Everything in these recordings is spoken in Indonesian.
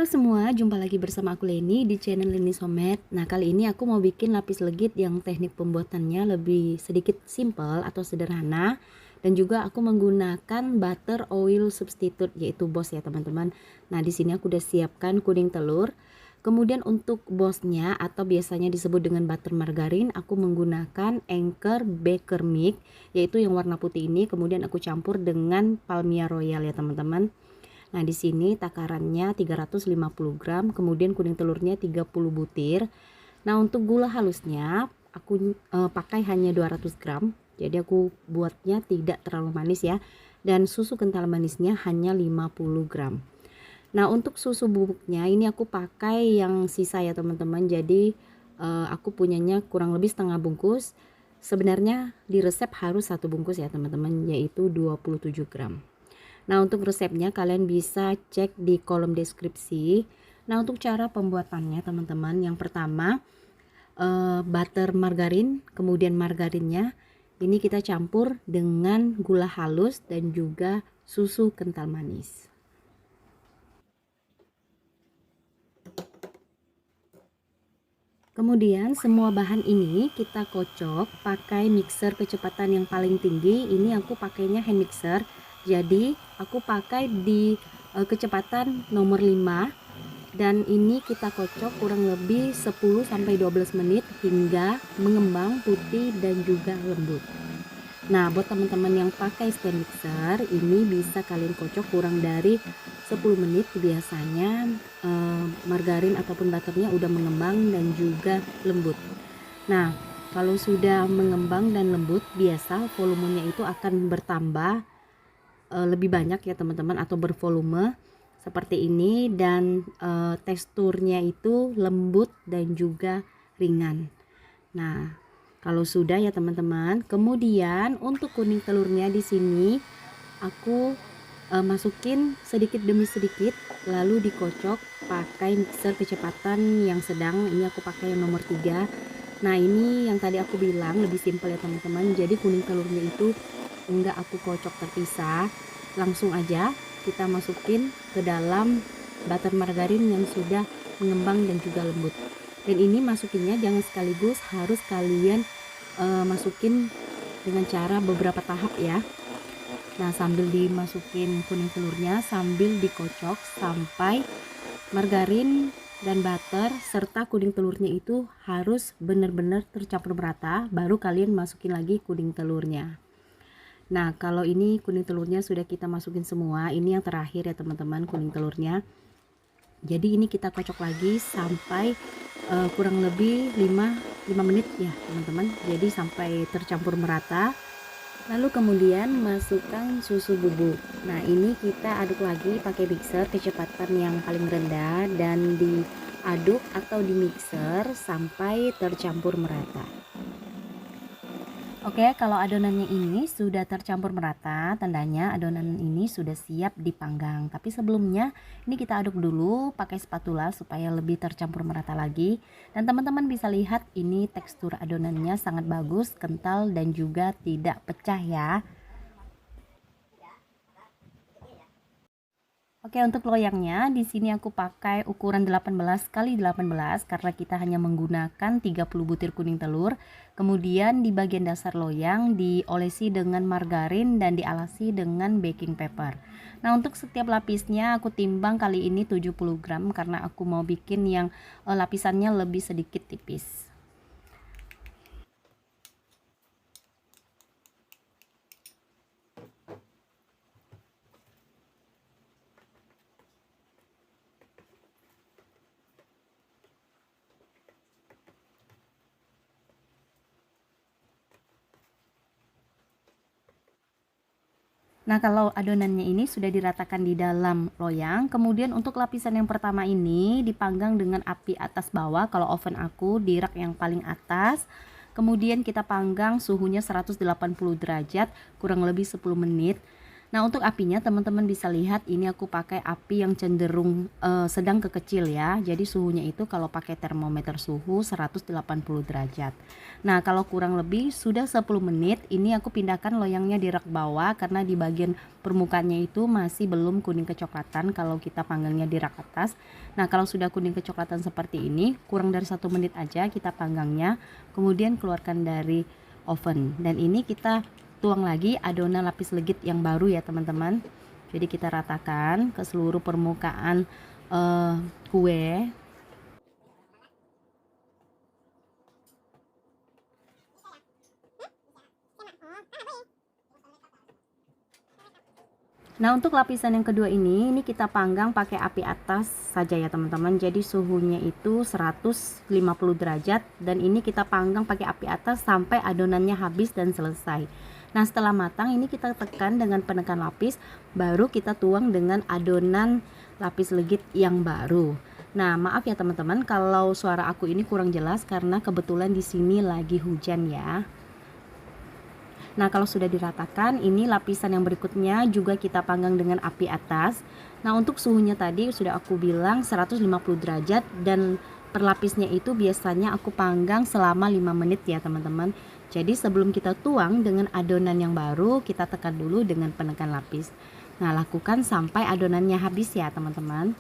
Halo semua, jumpa lagi bersama aku Leni di channel Leni Somed. Nah, kali ini aku mau bikin lapis legit yang teknik pembuatannya lebih sedikit simple atau sederhana. Dan juga aku menggunakan butter oil substitute yaitu BOS ya teman-teman. Nah, di sini aku udah siapkan kuning telur. Kemudian untuk BOS-nya atau biasanya disebut dengan butter margarin, aku menggunakan Anchor Baker Mix yaitu yang warna putih ini. Kemudian aku campur dengan Palmia Royal ya teman-teman. Nah, di sini takarannya 350 gram, kemudian kuning telurnya 30 butir. Nah, untuk gula halusnya aku pakai hanya 200 gram. Jadi aku buatnya tidak terlalu manis ya. Dan susu kental manisnya hanya 50 gram. Nah, untuk susu bubuknya ini aku pakai yang sisa ya teman-teman. Jadi aku punyanya kurang lebih setengah bungkus. Sebenarnya di resep harus satu bungkus ya teman-teman, yaitu 27 gram. Nah, untuk resepnya kalian bisa cek di kolom deskripsi. Nah, untuk cara pembuatannya teman-teman, yang pertama butter margarin, kemudian margarinnya ini kita campur dengan gula halus dan juga susu kental manis. Kemudian semua bahan ini kita kocok pakai mixer kecepatan yang paling tinggi. Ini aku pakainya hand mixer. Jadi aku pakai di kecepatan nomor 5 dan ini kita kocok kurang lebih 10 sampai 12 menit hingga mengembang putih dan juga lembut. Nah, buat teman-teman yang pakai stand mixer, ini bisa kalian kocok kurang dari 10 menit. Biasanya margarin ataupun butternya udah mengembang dan juga lembut. Nah, kalau sudah mengembang dan lembut, biasa volumenya itu akan bertambah lebih banyak ya teman-teman, atau bervolume seperti ini, dan teksturnya itu lembut dan juga ringan. Nah, kalau sudah ya teman-teman, kemudian untuk kuning telurnya di sini aku masukin sedikit demi sedikit, lalu dikocok pakai mixer kecepatan yang sedang. Ini aku pakai yang nomor 3. Nah, ini yang tadi aku bilang lebih simpel ya teman-teman. Jadi kuning telurnya itu enggak aku kocok terpisah, langsung aja kita masukin ke dalam butter margarin yang sudah mengembang dan juga lembut. Dan ini masukinnya jangan sekaligus, harus kalian masukin dengan cara beberapa tahap ya. Nah, sambil dimasukin kuning telurnya, sambil dikocok sampai margarin dan butter serta kuning telurnya itu harus benar-benar tercampur merata, baru kalian masukin lagi kuning telurnya. Nah, kalau ini kuning telurnya sudah kita masukin semua, ini yang terakhir ya teman-teman, kuning telurnya. Jadi ini kita kocok lagi sampai kurang lebih 5 menit ya teman-teman. Jadi sampai tercampur merata. Lalu kemudian masukkan susu bubuk. Nah, ini kita aduk lagi pakai mixer kecepatan yang paling rendah dan diaduk atau di mixer sampai tercampur merata. Oke, kalau adonannya ini sudah tercampur merata, tandanya adonan ini sudah siap dipanggang. Tapi sebelumnya ini kita aduk dulu pakai spatula supaya lebih tercampur merata lagi. Dan teman-teman bisa lihat ini tekstur adonannya sangat bagus, kental dan juga tidak pecah ya. Oke, untuk loyangnya di sini aku pakai ukuran 18 kali 18 karena kita hanya menggunakan 30 butir kuning telur. Kemudian di bagian dasar loyang diolesi dengan margarin dan dialasi dengan baking paper. Nah, untuk setiap lapisnya aku timbang kali ini 70 gram karena aku mau bikin yang lapisannya lebih sedikit tipis. Nah, kalau adonannya ini sudah diratakan di dalam loyang, kemudian untuk lapisan yang pertama ini dipanggang dengan api atas bawah. Kalau oven aku di rak yang paling atas. Kemudian kita panggang suhunya 180 derajat kurang lebih 10 menit. Nah, untuk apinya teman-teman bisa lihat ini aku pakai api yang cenderung sedang ke kecil ya. Jadi suhunya itu kalau pakai termometer suhu 180 derajat. Nah, kalau kurang lebih sudah 10 menit, ini aku pindahkan loyangnya di rak bawah karena di bagian permukaannya itu masih belum kuning kecoklatan kalau kita panggangnya di rak atas. Nah, kalau sudah kuning kecoklatan seperti ini, kurang dari 1 menit aja kita panggangnya, kemudian keluarkan dari oven. Dan ini kita tuang lagi adonan lapis legit yang baru ya teman-teman. Jadi kita ratakan ke seluruh permukaan kue. Nah, untuk lapisan yang kedua ini kita panggang pakai api atas saja ya teman-teman. Jadi suhunya itu 150 derajat dan ini kita panggang pakai api atas sampai adonannya habis dan selesai. Nah, setelah matang ini kita tekan dengan penekan lapis, baru kita tuang dengan adonan lapis legit yang baru. Nah, maaf ya teman-teman kalau suara aku ini kurang jelas karena kebetulan di sini lagi hujan ya. Nah, kalau sudah diratakan, ini lapisan yang berikutnya juga kita panggang dengan api atas. Nah, untuk suhunya tadi sudah aku bilang 150 derajat dan per lapisnya itu biasanya aku panggang selama 5 menit ya teman-teman. Jadi sebelum kita tuang dengan adonan yang baru, kita tekan dulu dengan penekan lapis. Nah, lakukan sampai adonannya habis ya teman-teman.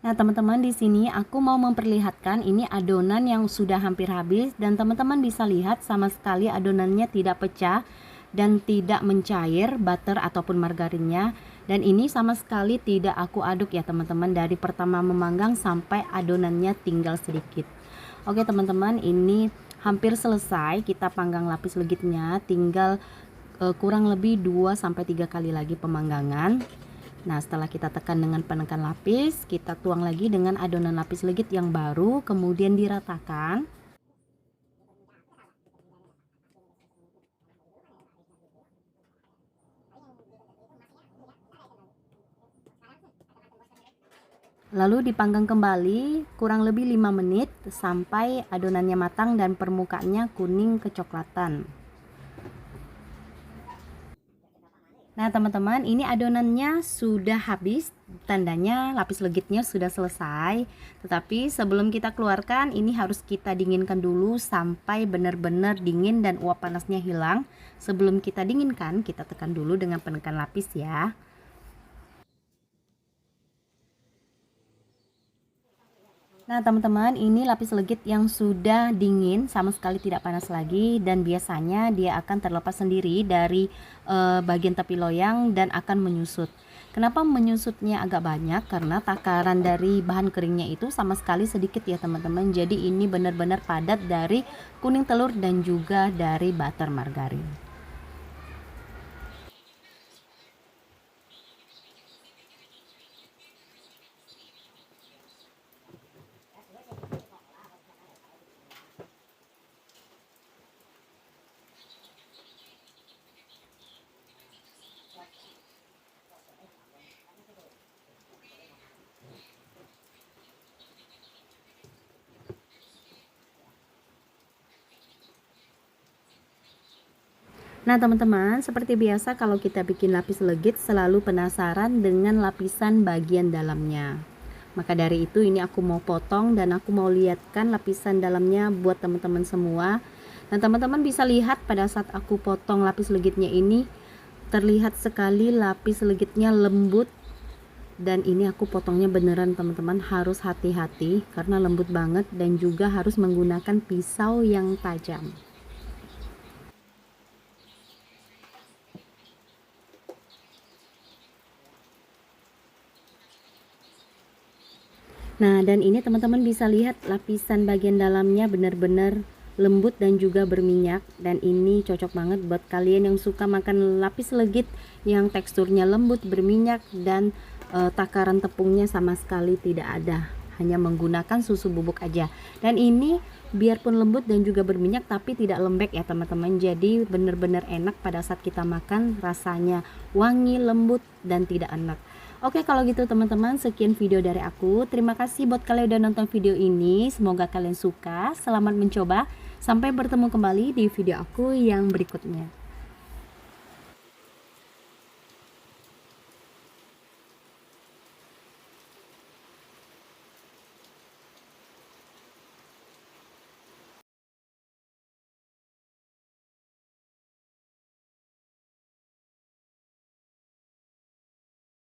Nah, teman-teman di sini aku mau memperlihatkan ini adonan yang sudah hampir habis dan teman-teman bisa lihat sama sekali adonannya tidak pecah dan tidak mencair butter ataupun margarinnya, dan ini sama sekali tidak aku aduk ya teman-teman dari pertama memanggang sampai adonannya tinggal sedikit. Oke teman-teman, ini hampir selesai kita panggang lapis legitnya, tinggal kurang lebih 2 sampai 3 kali lagi pemanggangan. Nah, setelah kita tekan dengan penekan lapis, kita tuang lagi dengan adonan lapis legit yang baru, kemudian diratakan. Lalu dipanggang kembali kurang lebih 5 menit sampai adonannya matang dan permukaannya kuning kecoklatan. Nah teman-teman, ini adonannya sudah habis, tandanya lapis legitnya sudah selesai. Tetapi sebelum kita keluarkan, ini harus kita dinginkan dulu sampai benar-benar dingin dan uap panasnya hilang. Sebelum kita dinginkan, kita tekan dulu dengan penekan lapis ya. Nah teman-teman, ini lapis legit yang sudah dingin, sama sekali tidak panas lagi, dan biasanya dia akan terlepas sendiri dari bagian tepi loyang dan akan menyusut. Kenapa menyusutnya agak banyak? Karena takaran dari bahan keringnya itu sama sekali sedikit ya teman-teman. Jadi ini benar-benar padat dari kuning telur dan juga dari butter margarin. Nah teman-teman, seperti biasa kalau kita bikin lapis legit selalu penasaran dengan lapisan bagian dalamnya. Maka dari itu ini aku mau potong dan aku mau lihatkan lapisan dalamnya buat teman-teman semua. Dan teman-teman bisa lihat pada saat aku potong lapis legitnya ini, terlihat sekali lapis legitnya lembut. Dan ini aku potongnya beneran teman-teman, harus hati-hati karena lembut banget dan juga harus menggunakan pisau yang tajam. Nah, dan ini teman-teman bisa lihat lapisan bagian dalamnya benar-benar lembut dan juga berminyak, dan ini cocok banget buat kalian yang suka makan lapis legit yang teksturnya lembut, berminyak, dan takaran tepungnya sama sekali tidak ada, hanya menggunakan susu bubuk aja. Dan ini biarpun lembut dan juga berminyak tapi tidak lembek ya teman-teman, jadi benar-benar enak pada saat kita makan, rasanya wangi, lembut, dan tidak enak. Oke, kalau gitu teman-teman, sekian video dari aku. Terima kasih buat kalian udah nonton video ini. Semoga kalian suka. Selamat mencoba. Sampai bertemu kembali di video aku yang berikutnya.